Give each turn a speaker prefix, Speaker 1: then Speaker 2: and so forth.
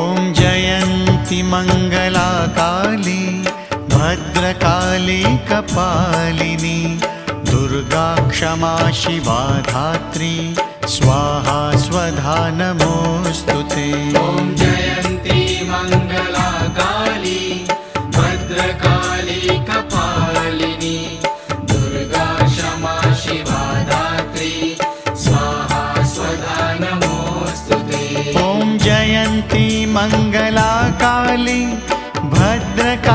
Speaker 1: ॐ जयन्ति मङ्गला काली भद्रकाली कपालिनी दुर्गा क्षमा शिवा धात्री स्वाहा स्वधा नमोऽस्तु ते।
Speaker 2: ॐ जयन्ती मङ्गला काली भद्रकाली कपालिनी दुर्गा क्षमा शिवा धात्री स्वाहा स्वधा नमोऽस्तु ते।
Speaker 1: ॐ जयन्ती मङ्गला काली भद्रकाली